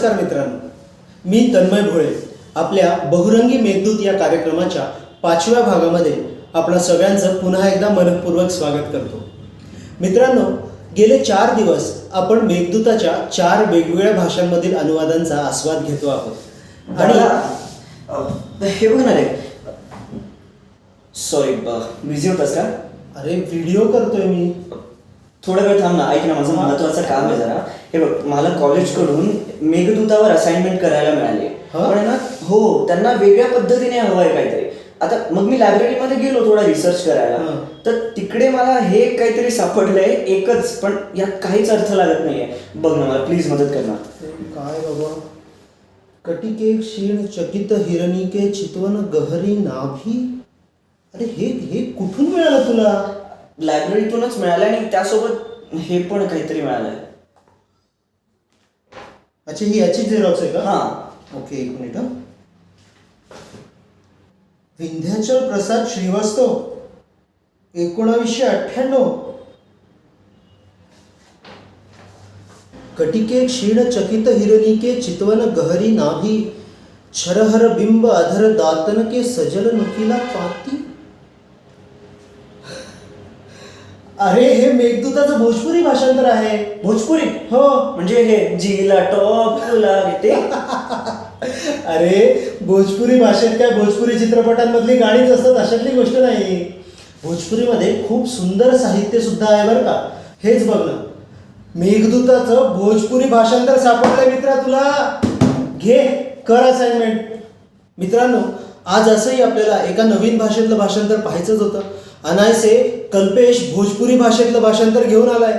नमस्कार मित्रांनो, मी तन्मय भोळे आपल्या बहुरंगी मेघदूत या कार्यक्रमाच्या 5व्या भागामध्ये आपणा सगळ्यांचं पुन्हा एकदा मनपूर्वक स्वागत करतो. मित्रांनो, गेले 4 दिवस आपण मेघदूताच्या 4 वेगवेगळ्या भाषांमधील अनुवादांचा आस्वाद घेतो आहोत. आणि हे बघ ना रे, सॉरी बिझी होतास का? अरे व्हिडिओ करतोय मी. थोडा वेळ थांब ना, ऐक ना, माझं महत्वाचं काम आहे जरा. हे बघ, मला कॉलेजकडून मेघदूतावर असाइनमेंट करायला मिळाली. पण ना, हो, त्यांना वेगळ्या पद्धतीने हवं आहे काहीतरी. आता मग मी लायब्ररीमध्ये गेलो थोडा रिसर्च करायला, तर तिकडे मला हे काहीतरी सापडलंय एकच, पण यात काहीच अर्थ लागत नाहीये. बघ ना, मला प्लीज मदत कर ना. काय बाबा, कटिके क्षीण चकित हिरणिके चितवन गहरी नाभी. अरे हे हे कुठून मिळालं तुला? लायब्ररीतूनच मिळालं आणि त्यासोबत हे पण काहीतरी मिळालंय. अच्छा, ही याची झेरॉक्स आहे का? हा, ओके, एक मिनिट. विंध्याचल प्रसाद श्रीवास्तव, 1998. कटिके क्षीण चकित हिरणिके चितवन गहरी नाभी, छरहर बिंब अधर दातन के सजल नुकीला पाती. अरे हे मेघदूताचं भोजपुरी भाषांतर आहे. भोजपुरी? हो. म्हणजे हे जीला टॉप लागते. अरे भोजपुरी भाषेत काय भोजपुरी चित्रपटांमधली गाणीच असतात अशातली गोष्ट नाही. भोजपुरीमध्ये खूप सुंदर साहित्य सुद्धा आहे बरं का. हेच बघ ना, मेघदूताचं भोजपुरी भाषांतर सापडलंय मित्रा तुला. घे, कर असाइनमेंट. मित्रांनो, आज असंही आपल्याला एका नवीन भाषेतलं भाषांतर पाहायचंच होतं. अनायसे कल्पेश भोजपुरी भाषेतलं भाषांतर घेऊन आलाय.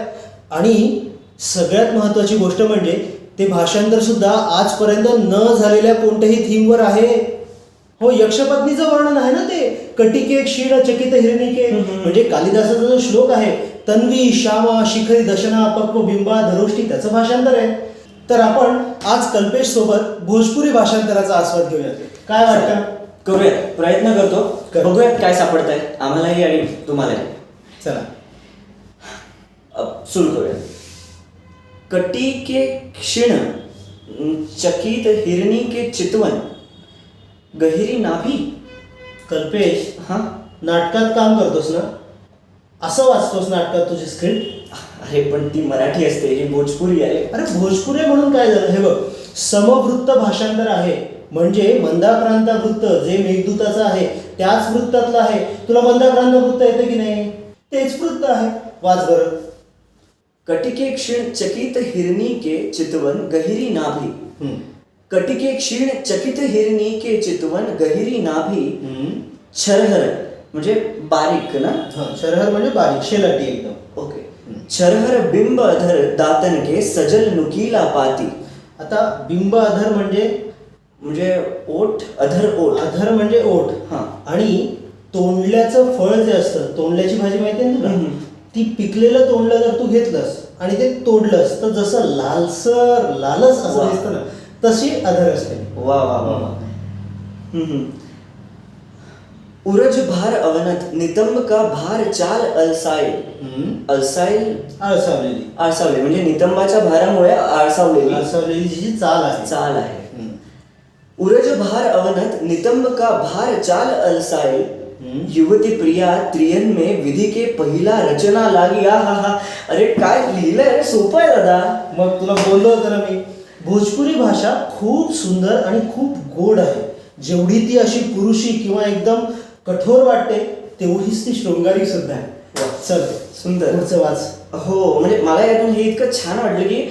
आणि सगळ्यात महत्त्वाची गोष्ट म्हणजे ते भाषांतर सुद्धा आजपर्यंत न झालेल्या कोणत्याही थीमवर आहे. हो, यक्षपत्नीचं वर्णन आहे ना ते. कटिके क्षीण चकित हिरणिके, म्हणजे कालिदासाचा जो श्लोक आहे, तन्वी श्यामा शिखरी दशना पक्व बिंबा धरोष्टी, त्याचं भाषांतर आहे. तर आपण आज कल्पेश सोबत भोजपुरी भाषांतराचा आस्वाद घेऊया. काय वाटतं? करूया, प्रयत्न करतो. बघूयात काय सापडतंय आम्हालाही आणि तुम्हालाही. चला सुरू करूया. कटिके क्षीण चकित हिरणिके चितवन गहिरी नाभी. कल्पेश, हा, नाटकात काम करतोस ना? असं वाचतोस नाटकात तुझी स्क्रिप्ट? अरे पण ती मराठी असते, ही भोजपुरी आहे. अरे भोजपुरी म्हणून काय झालं? हे बघ, समवृत्त भाषांतर आहे. म्हणजे मंदाक्रांता वृत्त जे मेघदूताचं आहे त्याच वृत्तातलं आहे. तुला मंदाक्रांत वृत्त येतं की नाही? तेच वृत्त आहे. वाच बरं. कटिके क्षीण चकित हिरणिके चितवन गहिरी नाभी. कटिके क्षीण चकित हिरणिके चितवन गहिरी नाभी. छरहर म्हणजे बारीक ना? शरहर म्हणजे बारीक, शेलाटी एकदम. ओके. छरहर बिंब अधर दातनके सजल नुकीला पाती. आता बिंब अधर म्हणजे ओठ, अधर ओठ. अधर म्हणजे ओठ. हा. आणि तोंडल्याचं फळ जे असतं, तोंडल्याची भाजी माहिती आहे तुला? ती पिकलेलं तोंडलं जर तू घेतलंस आणि ते तोडलंस तर जसं लालसर लालच असं दिसतं ना, तशी अधर असते. वा वा वा वा. उरज भार अवनत नितंब का भार चाल अलसाईल. आळसावले म्हणजे नितंबाच्या भारामुळे आळसावलेली जी चाल आहे. उरज भार अवनत नितंब का भार चाल अलसाईल. युवती प्रिया त्रियन में विधी के पहिला रचना लागी. हा. अरे काय लिहिलंय, सोपं आहे दादा. मग तुला बोललो होतं ना मी, भोजपुरी भाषा खूप सुंदर आणि खूप गोड आहे. जेवढी ती अशी पुरुषी किंवा एकदम कठोर वाटते, तेवढीच ती शृंगारी सुद्धा आहे. चल, सुंदर. पुढचं वाच. हो, म्हणजे मला यातून हे इतकं छान वाटलं की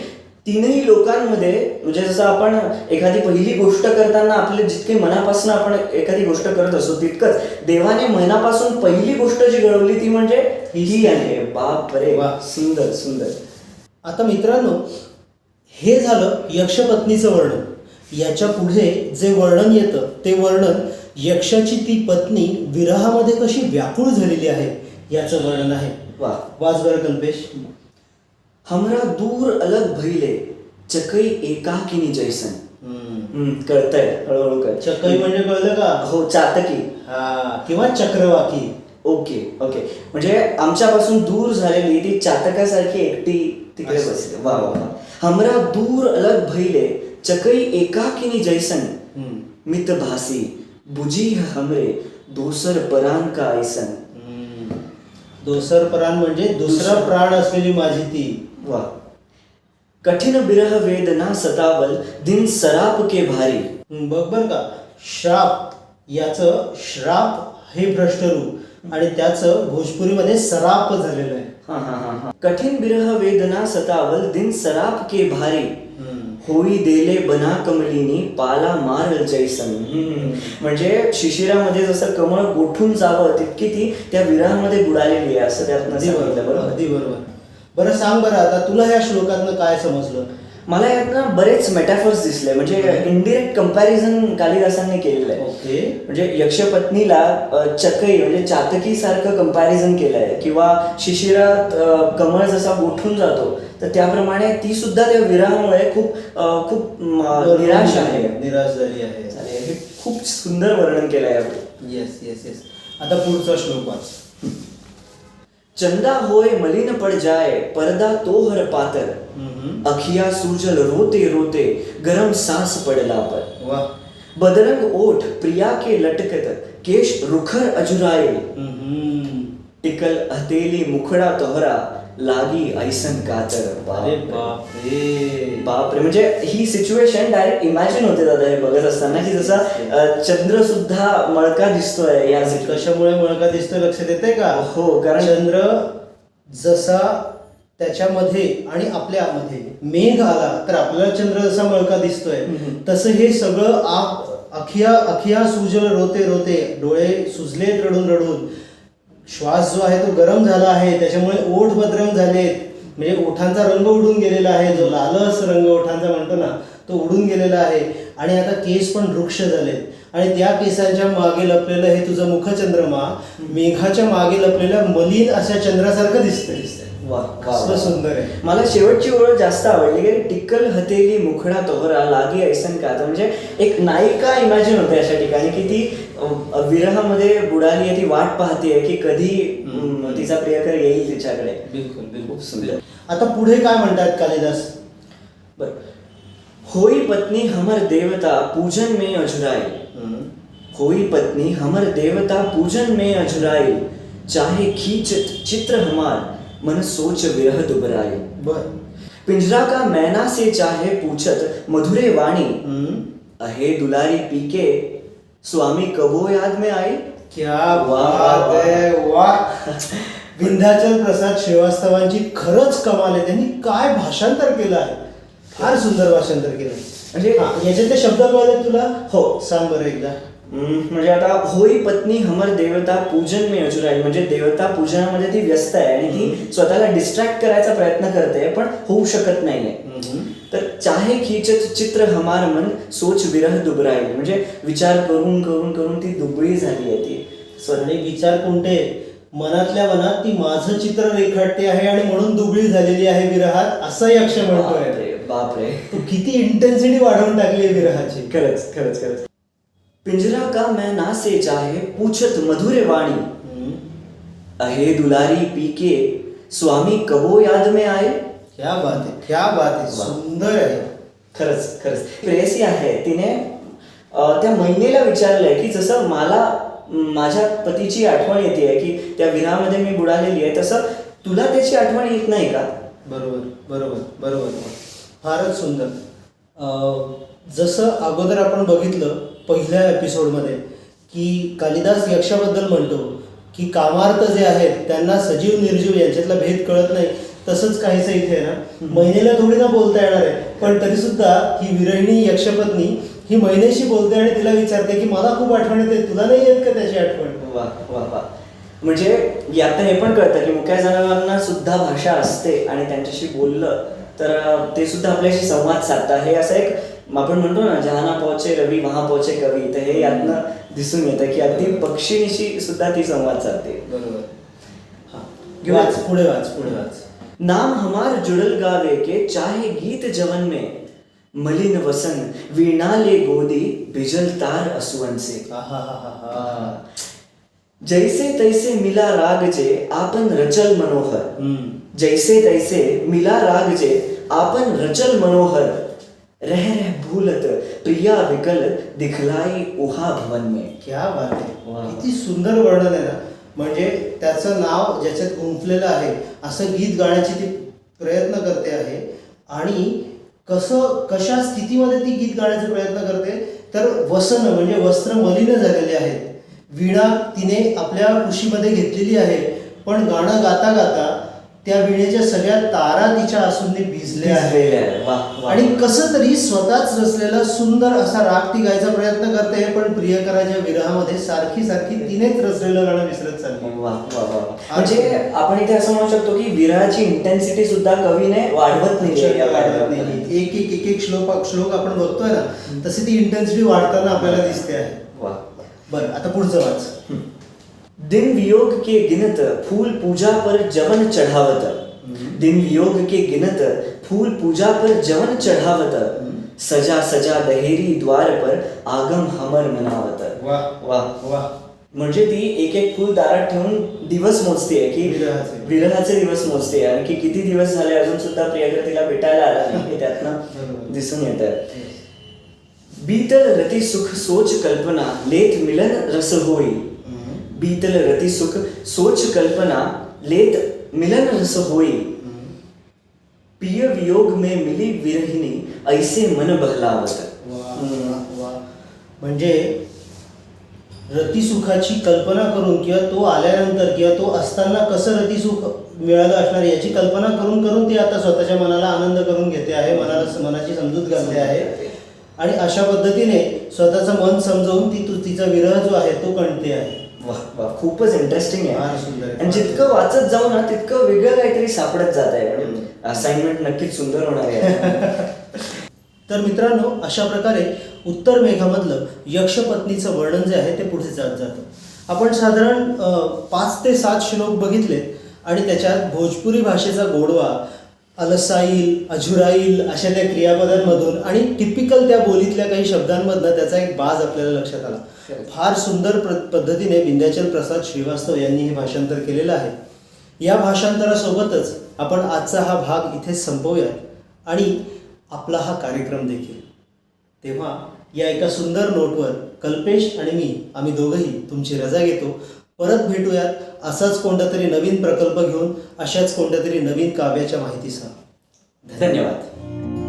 तीनही लोकांमध्ये, म्हणजे जसं आपण एखादी पहिली गोष्ट करताना आपले जितके मनापासून आपण एखादी गोष्ट करत असतो, तितकंच देवाने मनापासून पहिली गोष्ट जी घडवली ती म्हणजे ही आहे. बाप रे वा, सुंदर सुंदर. आता मित्रांनो, हे झालं यक्षपत्नीचं वर्णन. याच्या पुढे जे वर्णन येतं ते वर्णन यक्षाची ती पत्नी विरहामध्ये कशी व्याकुळ झालेली आहे याचं वर्णन आहे. वा. वाच बरं कल्पेश. हमरा दूर अलग भइले चकई एकाकिनी जैसन. कळतंय, हळूहळू कळत. चकई म्हणजे कळलं का? हो, चातकी. हा, किंवा चक्रवाकी. Okay okay. म्हणजे आमच्यापासून दूर झालेली ती चातकासारखी एकटी तिकडे बसली. वा वा वा. हमरा दूर अलग भइले चकई एकाकिनी जैसन हम्म. मित भासी बुझी हमरे दोसर परान का ऐसन. हम्म. दोसर प्राण म्हणजे दुसरा प्राण असलेली माझी ती. वा. कठीण बिरह वेदना सतावल दिन सराप के भारी. बघ बर का, श्राप याचं श्राप हे भ्रष्ट रूप आणि त्याचं भोजपुरीमध्ये सराप झालेलं आहे. हा हा हा हा. कठीण बिरह वेदना सतावल दिन सराप के भारी होई देले बना कमलिनी पाला मारल जैसन. म्हणजे शिशिरामध्ये जसं कमळ गोठून जावं तितकी ती त्या विरहामध्ये बुडालेली आहे असं त्यातनं सांगितलं. बरोबर, अगदी बरोबर. बरं सांग बरं, आता तुला ह्या श्लोकातनं काय समजलं? मला यातनं बरेच मेटाफर्स दिसले. म्हणजे इनडिरेक्ट कंपॅरिझन कालिदासांनी केलेलं आहे. ओके. म्हणजे यक्षपत्नीला चकई म्हणजे चातकी सारखं कंपॅरिझन केलंय किंवा शिशिरात कमळ जसा गोठून जातो तर त्याप्रमाणे ती सुद्धा त्या विरहामुळे खूप खूप निराश आहे, निराश झाली आहे. हे खूप सुंदर वर्णन केलंय यावर. Yes yes yes. आता पुढचा श्लोक वाच. चंदा होय मलिन पड़ जाए पर्दा तोहर पातर अखिया सूजल रोते रोते गरम सांस पड़ला पर. वाह. बदरंग ओठ प्रिया के लटकत केश रुखर अजुराए टिकल हथेली मुखड़ा तोहरा लागी ऐसन कातर. अरे बाप रे. बापरे. म्हणजे ही सिच्युएशन डायरेक्ट इमॅजिन होते दादा हे बघत असताना की जसा चंद्र सुद्धा मळका दिसतोय. या कशामुळे मळका दिसतोय लक्षात येते का? हो, कारण चंद्र जसा त्याच्यामध्ये आणि आपल्यामध्ये मेघ आला तर आपल्याला चंद्र जसा मळका दिसतोय तसं हे सगळं अखिया सुजल रोते रोते, डोळे सुजलेत रडून रडून, श्वास जो आहे तो गरम झाला आहे त्याच्यामुळे ओठ बदरंग झालेत म्हणजे ओठांचा रंग उडून गेलेला आहे, जो लालच रंग ओठांचा म्हणतो ना तो उडून गेलेला आहे आणि आता केस पण वृक्ष झालेत आणि त्या केसांच्या मागे लपलेलं हे तुझं मुखचंद्रमा मेघाच्या मागे लपलेल्या मलिन अशा चंद्रासारखं दिसतंय. कसलं सुंदर आहे. मला शेवटची ओळ जास्त आवडली की टिकल हथेली मुखडा तोहरा लागी ऐसन का. म्हणजे एक नायिका इमॅजिन होते अशा ठिकाणी की ती विरहामध्ये बुडाली आहे, ती वाट पाहते की कधी तिचा प्रियकर येईल तिच्याकडे. बिलकुल बिलकुल सुंदर. आता पुढे काय म्हणतात कालिदास? बर. होई पत्नी हमर देवता पूजन में अजुराई. होई पत्नी हमर देवता पूजन में अजुराई चाहे खींचत चित्र हमार मन सोच विरह दुबराई. बर. पिंजरा का मैना से चाहे पूछत मधुरे वाणी अहे दुलारी पीके स्वामी कबो याद में आई. क्या बात है. वाह. विंध्याचल प्रसाद श्रीवास्तवांची खरंच कमाल आहे. त्यांनी काय भाषांतर केलं आहे. फार सुंदर भाषांतर केलं. म्हणजे याच्यातले शब्द कळले तुला? हो. सांग बरं एकदा. म्हणजे आता होई पत्नी हमर देवता पूजन में अजुराई म्हणजे देवता पूजनामध्ये ती व्यस्त आहे आणि ती स्वतःला डिस्ट्रॅक्ट करायचा प्रयत्न करते पण होऊ शकत नाहीये. तर चाहे खींचत चित्र हमार मन सोच विरह दुबराई म्हणजे विचार करून करून करून ती दुबळी झाली आहे ती. आणि विचार कोणते? मनातल्या मनात ती माझं चित्र रेखाटते आहे आणि म्हणून दुबळी झालेली आहे विरहात असं यक्ष म्हणतोय. बापरे. किती इंटेन्सिटी वाढवून टाकली आहे विरहाची. खरंच खरंच खरंच. पिंजरा का मैना से चाहे पूछत मधुरे वाणी अहे दुलारी पीके स्वामी कबो याद में आए. क्या बात आहे. क्या बात आहे. सुंदर आहे. खरंच खरंच. प्रेयसी आहे तिने त्या महिनेला विचारलंय की जसं मला माझ्या पतीची आठवण येते की त्या विरहामध्ये मी बुडालेली आहे तसं तुला त्याची आठवण येत नाही का. बरोबर बरोबर बरोबर. फारच सुंदर. जसं अगोदर आपण बघितलं पहिल्या एपिसोडमध्ये की कालिदास यक्षाबद्दल म्हणतो की कामार्थ जे आहेत त्यांना सजीव निर्जीव यांच्यातला भेद कळत नाही. तसंच काहीसं इथे आहे ना, महिनेला थोडी ना बोलता येणार आहे पण तरी सुद्धा ही विरहिणी यक्षपत्नी ही महिनेशी बोलते आणि तिला विचारते की मला खूप आठवण येते, तुला नाही येत का त्याची आठवण. वा वा वा. म्हणजे यात हे पण कळतं की मुक्या जनावरांना सुद्धा भाषा असते आणि त्यांच्याशी बोललं तर ते सुद्धा आपल्याशी संवाद साधतात. हे असं एक आपण म्हणतो ना जहाना पोहोचे रवी वहा पोहोचे कवी. तर हे यातनं दिसून येतं की अगदी पक्षीनिशी सुद्धा ती संवाद साधते. बरोबर. वाच पुढे वाच पुढे वाच. नाम हमार जुड़ल गावे के चाहे गीत जवन में मलिन वसन वीणा ले गोदी बिजल तार असुवन से. जैसे तैसे मिला राग जे आपन रचल मनोहर. जैसे तैसे मिला राग जे आपन रचल मनोहर रह रह भूलत प्रिया विकल दिखलाई उहा भवन में. क्या बात आहे, वा. किती सुंदर वर्णन आहे ना. म्हणजे त्याचं नाव ज्याच्यात गुंफलेलं आहे असं गीत गाण्याची ती प्रयत्न करते आहे. आणि कशा स्थितीमध्ये ती गीत गाण्याचा प्रयत्न करते तर वसन म्हणजे वस्त्र मलिन झालेले आहेत. वीणा तिने आपल्या कुशीमध्ये घेतलेली आहे, पण गाणं गाता गाता त्या वीणेच्या सगळ्या तारा तिच्या आसूंनी भिजल्या आहेत. वा, वा. आणि कसं तरी स्वतःच रचलेला सुंदर असा राग ती गायचा प्रयत्न करते, पण प्रियकराच्या विरहामध्ये सारखी सारखी तिनेच रचलेलं गाणं विसरत चालली. वा वा वा. म्हणजे आपण इथे असं म्हणू शकतो की विरहाची इंटेन्सिटी सुद्धा कवीने वाढवत नाही. एक एक श्लोक आपण बघतोय ना, तशी ती इंटेन्सिटी वाढताना आपल्याला दिसते आहे. वा. बरं, आता पुढचं वाच. दिन वियोग के गिनत फूल पूजा पर जवन चढ़ावत. दिन वियोग के गिनत फूल पूजा पर जवन चढ़ावत. सजा सजा दहेरी द्वार पर आगम हमर मनावत. वाह वाह. वाह. म्हणजे ती एक एक फूल दारात ठेवून दिवस मोजते की विरहाचे दिवस मोजते आणि की किती दिवस झाले अजून सुद्धा प्रियकर तिला भेटायला आला नाही हे त्यातनं दिसून येतं. बीतल रती सुख सोच कल्पना लेत मिलन रस होई. बीतल रती सुख सोच कल्पना लेत मिलन रस होई. पिय वियोग में मिली विरहिणी ऐसे मन बहलावत. म्हणजे रतिसुखाची कल्पना करून किंवा तो आल्यानंतर किंवा तो असताना कसं रतिसुख मिळालं असणार याची कल्पना करून करून ती आता स्वतःच्या मनाला आनंद करून घेते आहे, मनाची समजूत घालते आहे. आणि अशा पद्धतीने स्वतःचं मन समजावून तिचा विरह जो आहे तो कणते आहे. वाह वाह, खूपच इंटरेस्टिंग आहे. फार सुंदर आहे. आणि जितकं वाचत जाऊ ना तितकं वेगळं काहीतरी सापडत जात आहे. असाइनमेंट नक्कीच सुंदर होणार आहे. तर मित्रांनो, अशा प्रकारे उत्तर मेघामधलं यक्षपत्नीचं वर्णन जे आहे ते पुढे जात जातं. आपण साधारण 5 ते 7 श्लोक बघितले आणि त्याच्यात भोजपुरी भाषेचा गोडवा, अलसाईल, अझुराईल अशा त्या क्रियापदांमधून आणि टिपिकल त्या बोलीतल्या काही शब्दांमधनं त्याचा एक बाज आपल्याला लक्षात आला. फार सुंदर पद्धतीने विंध्याचल प्रसाद श्रीवास्तव यांनी हे भाषांतर केलेलं आहे. या भाषांतरासोबतच आपण आजचा हा भाग इथेच संपवूयात आणि आपला हा कार्यक्रम देखील. तेव्हा या एका सुंदर नोटवर कल्पेश आणि आम्ही दोघंही तुमची रजा घेतो. परत भेटूयात असाच कोणता तरी नवीन प्रकल्प घेऊन, अशाच कोणत्या तरी नवीन काव्याच्या माहितीसह. धन्यवाद.